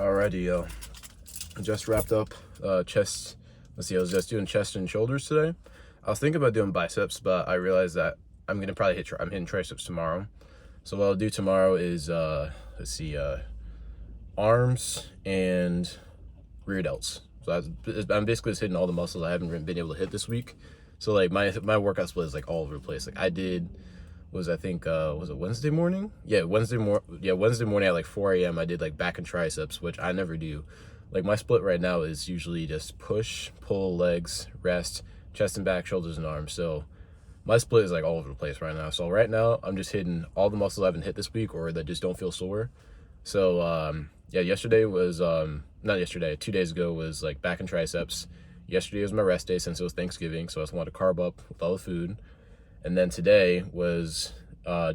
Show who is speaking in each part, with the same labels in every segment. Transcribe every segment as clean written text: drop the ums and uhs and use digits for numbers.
Speaker 1: Alrighty, yo. I just wrapped up chest. Let's see, I was just doing chest and shoulders today. I was thinking about doing biceps, but I realized that I'm gonna probably I'm hitting triceps tomorrow. So what I'll do tomorrow is arms and rear delts. So I'm basically just hitting all the muscles I haven't been able to hit this week. So like my workout split is like all over the place. Like I did was it Wednesday morning? Yeah, Wednesday morning at like 4 a.m. I did like back and triceps, which I never do. Like my split right now is usually just push, pull, legs, rest, chest and back, shoulders and arms. So my split is like all over the place right now. So right now I'm just hitting all the muscles I haven't hit this week or that just don't feel sore. So yeah, yesterday was not yesterday, 2 days ago was like back and triceps. Yesterday was my rest day since it was Thanksgiving, so I just wanted to carb up with all the food. And then today was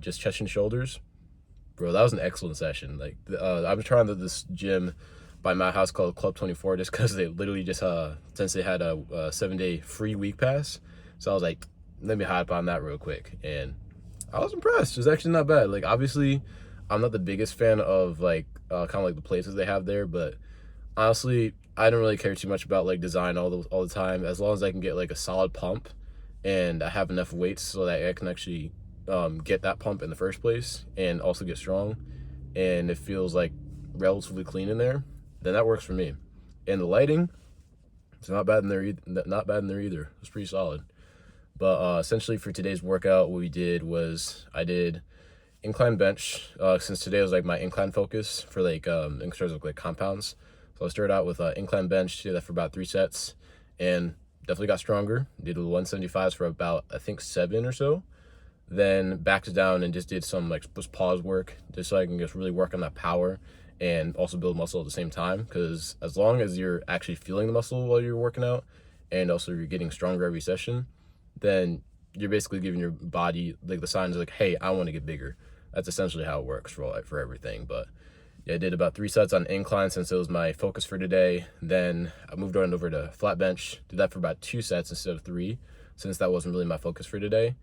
Speaker 1: just chest and shoulders. Bro, that was an excellent session. Like I'm trying this gym by my house called Club 24 just because they literally just since they had a 7-day free week pass. So I was like, let me hop on that real quick, and I was impressed. It's actually not bad. Like obviously I'm not the biggest fan of like kind of like the places they have there, but honestly I don't really care too much about like design all the time, as long as I can get like a solid pump and I have enough weights so that I can actually get that pump in the first place and also get strong, and it feels like relatively clean in there, then that works for me. And the lighting, it's not bad in there either. It's pretty solid. But essentially for today's workout, what we did was I did incline bench, since today was like my incline focus for like in terms of like compounds. So I started out with incline bench, did that for about 3 sets, and definitely got stronger. Did 175s for about I think 7 or so. Then backed down and just did some like just pause work, just so I can just really work on that power and also build muscle at the same time. Because as long as you're actually feeling the muscle while you're working out, and also you're getting stronger every session, then you're basically giving your body like the signs like, hey, I want to get bigger. That's essentially how it works for everything. But yeah, I did about 3 sets on incline since it was my focus for today. Then I moved on over to flat bench, did that for about 2 sets instead of 3, since that wasn't really my focus for today.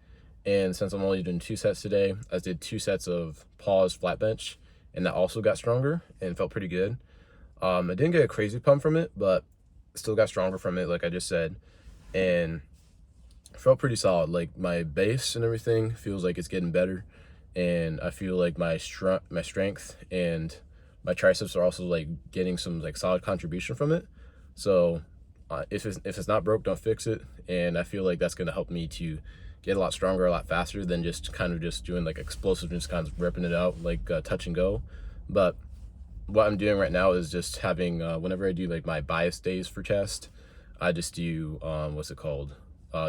Speaker 1: And since I'm only doing 2 sets today, I did 2 sets of pause flat bench, and that also got stronger and felt pretty good. I didn't get a crazy pump from it, but still got stronger from it, like I just said, and felt pretty solid. Like my base and everything feels like it's getting better, and I feel like my strength and my triceps are also like getting some like solid contribution from it. So if it's not broke, don't fix it, and I feel like that's going to help me to get a lot stronger a lot faster than just kind of just doing like explosiveness, kind of ripping it out like touch and go. But what I'm doing right now is just having whenever I do like my bias days for chest, I just do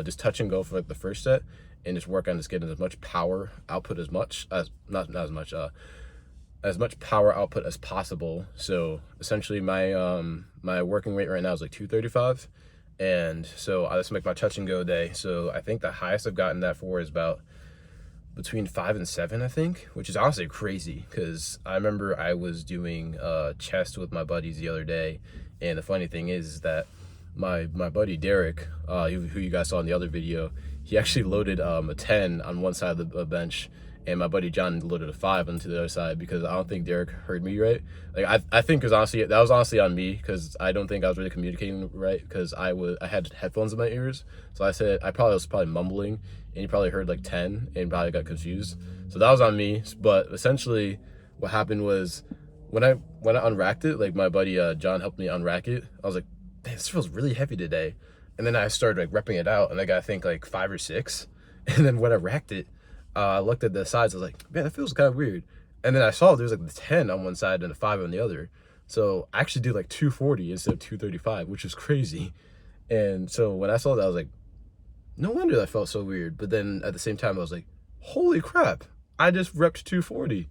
Speaker 1: just touch and go for like the first set, and just work on just getting as much power output as much power output as possible. So essentially my working weight right now is like 235, and so I just make my touch and go day. So I think the highest I've gotten that for is about between 5 and 7, I think, which is honestly crazy, because I remember I was doing chest with my buddies the other day, and the funny thing is that my buddy Derek, who you guys saw in the other video, he actually loaded a 10 on one side of the bench, and my buddy John loaded a 5 onto the other side, because I don't think Derek heard me right. Like I think that was honestly on me, because I don't think I was really communicating right, because I had headphones in my ears. So I said I was probably mumbling, and he probably heard like 10 and probably got confused. So that was on me. But essentially what happened was when I unracked it, like my buddy John helped me unrack it, I was like, man, this feels really heavy today. And then I started like repping it out, and I got I think like 5 or 6. And then when I racked it, I looked at the sides, I was like, man, that feels kind of weird. And then I saw there's like the 10 on one side and a 5 on the other. So I actually did like 240 instead of 235, which is crazy. And so when I saw that, I was like, no wonder that felt so weird. But then at the same time, I was like, holy crap, I just repped 240.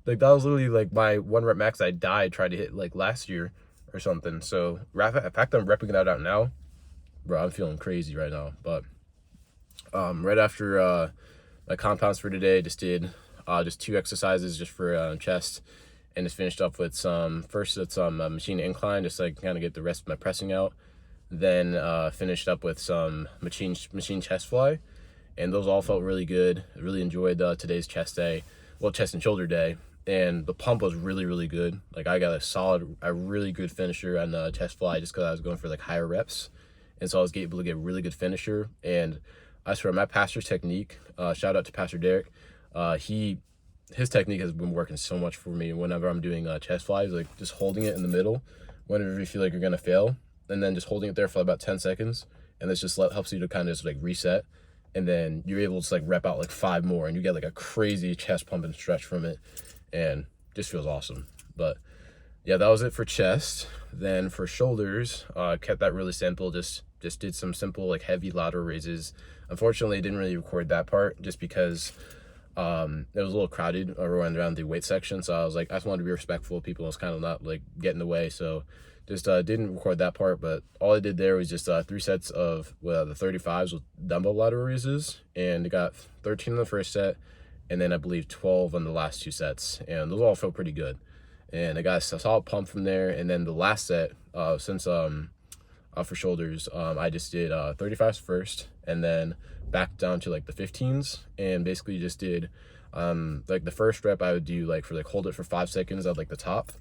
Speaker 1: Like that was literally like my 1 rep max I tried to hit like last year or something. So the fact I'm repping that out now, bro, I'm feeling crazy right now. But right after my compounds for today, just did just 2 exercises just for chest, and just finished up with some machine incline, just so I can kind of get the rest of my pressing out. Then finished up with some machine chest fly, and those all felt really good. I really enjoyed today's chest and shoulder day. and the pump was really, really good. Like I got a really good finisher on the chest fly just because I was going for like higher reps, and so I was able to get a really good finisher. And I swear, my pastor's technique, shout out to Pastor Derek, his technique has been working so much for me whenever I'm doing chest flies, like just holding it in the middle whenever you feel like you're gonna fail, and then just holding it there for about 10 seconds, and this just helps you to kind of just like reset, and then you're able to like rep out like 5 more, and you get like a crazy chest pump and stretch from it, and just feels awesome. But yeah, that was it for chest. Then for shoulders, kept that really simple. Just did some simple like heavy lateral raises. Unfortunately, I didn't really record that part just because it was a little crowded around the weight section. So I was like, I just wanted to be respectful of people. I was kind of not like getting in the way. So just didn't record that part. But all I did there was just 3 sets of the 35s with dumbbell lateral raises, and I got 13 in the first set, and then I believe 12 on the last 2 sets, and those all felt pretty good. And I got a solid pump from there. And then the last set, for shoulders, I just did 35s first, and then back down to like the 15s, and basically just did like the first rep I would do like for like hold it for 5 seconds at like the top,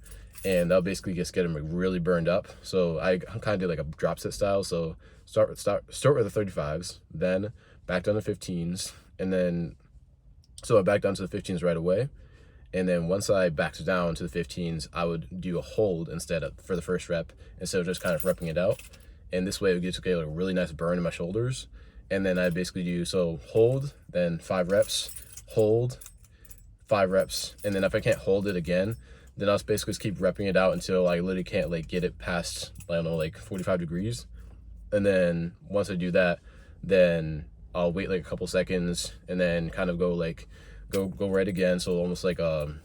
Speaker 1: and that'll basically just get them like really burned up. So I kind of did like a drop set style. So start with the 35s, then back down to 15s, and then so I back down to the 15s right away. And then once I backed down to the 15s, I would do a hold for the first rep, instead of just kind of repping it out. And this way it would get a really nice burn in my shoulders. And then I basically do, so hold, then 5 reps, hold, 5 reps. And then if I can't hold it again, then I'll basically just keep repping it out until I literally can't like get it past, I don't know, like 45 degrees. And then once I do that, then I'll wait like a couple seconds, and then kind of go right again. So almost like can't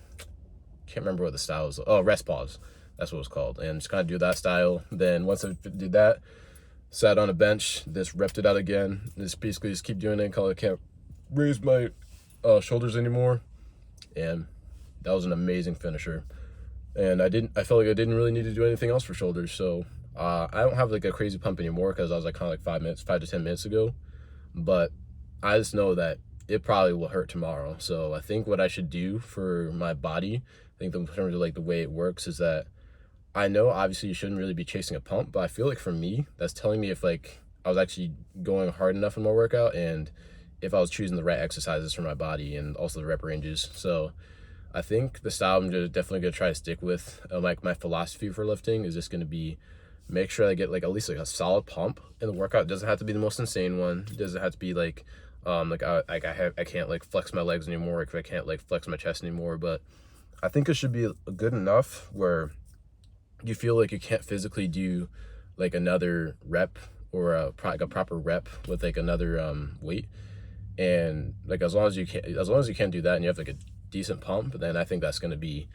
Speaker 1: remember what the style is. Oh, rest pause, that's what it's called. And just kind of do that style. Then once I did that, sat on a bench, just repped it out again. Just basically just keep doing it until I can't raise my shoulders anymore. And that was an amazing finisher. And I felt like I didn't really need to do anything else for shoulders. So I don't have like a crazy pump anymore, because I was like kind of like 5 to 10 minutes ago. But I just know that it probably will hurt tomorrow. So I think what I should do for my body, I think in terms of like the way it works, is that I know obviously you shouldn't really be chasing a pump, but I feel like for me, that's telling me if like I was actually going hard enough in my workout, and if I was choosing the right exercises for my body, and also the rep ranges. So I think the style I'm definitely gonna try to stick with, like my philosophy for lifting is just gonna be make sure I get like at least like a solid pump in the workout. It doesn't have to be the most insane one. It doesn't have to be like I can't like flex my legs anymore, if I can't like flex my chest anymore. But I think it should be good enough where you feel like you can't physically do like another rep, or a proper rep with like another weight. And like as long as you can't do that, and you have like a decent pump, then I think that's going to be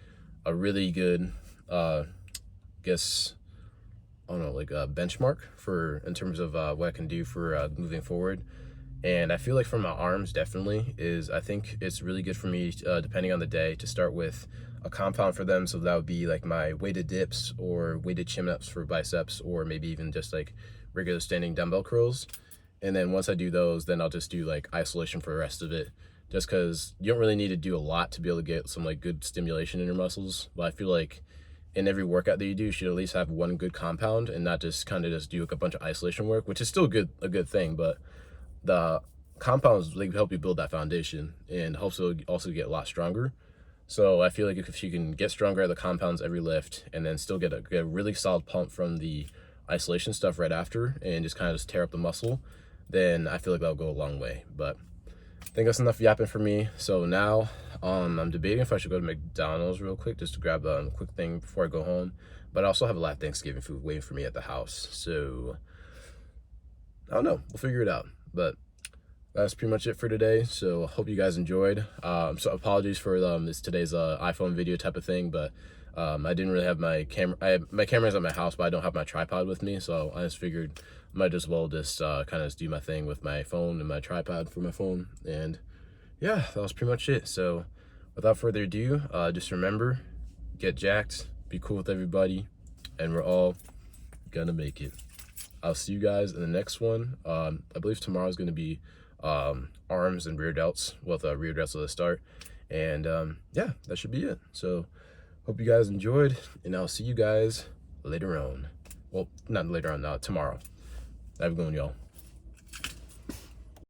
Speaker 1: a really good guess I don't know, like a benchmark for in terms of what I can do for moving forward. And I feel like for my arms, definitely I think it's really good for me, depending on the day, to start with a compound for them. So that would be like my weighted dips or weighted chin ups for biceps, or maybe even just like regular standing dumbbell curls. And then once I do those, then I'll just do like isolation for the rest of it, just because you don't really need to do a lot to be able to get some like good stimulation in your muscles. But I feel like in every workout that you do, you should at least have one good compound, and not just kind of just do like a bunch of isolation work, which is still a good thing. But the compounds like help you build that foundation, and also get a lot stronger. So I feel like if you can get stronger at the compounds every lift, and then still get a really solid pump from the isolation stuff right after, and just kind of just tear up the muscle, then I feel like that'll go a long way. But I think that's enough yapping for me. So now I'm debating if I should go to McDonald's real quick just to grab a quick thing before I go home. But I also have a lot of Thanksgiving food waiting for me at the house. So I don't know. We'll figure it out. But that's pretty much it for today. So I hope you guys enjoyed. So apologies for today's iPhone video type of thing, but I didn't really have my camera. My camera's at my house, but I don't have my tripod with me. So I just figured I might as well just kind of do my thing with my phone and my tripod for my phone. And yeah, that was pretty much it. So without further ado, just remember, get jacked, be cool with everybody, and we're all gonna make it. I'll see you guys in the next one. I believe tomorrow's gonna be arms and rear delts, with rear delts at the start. And yeah, that should be it. So hope you guys enjoyed, and I'll see you guys later on. Well, not later on, tomorrow. Have a good one, y'all.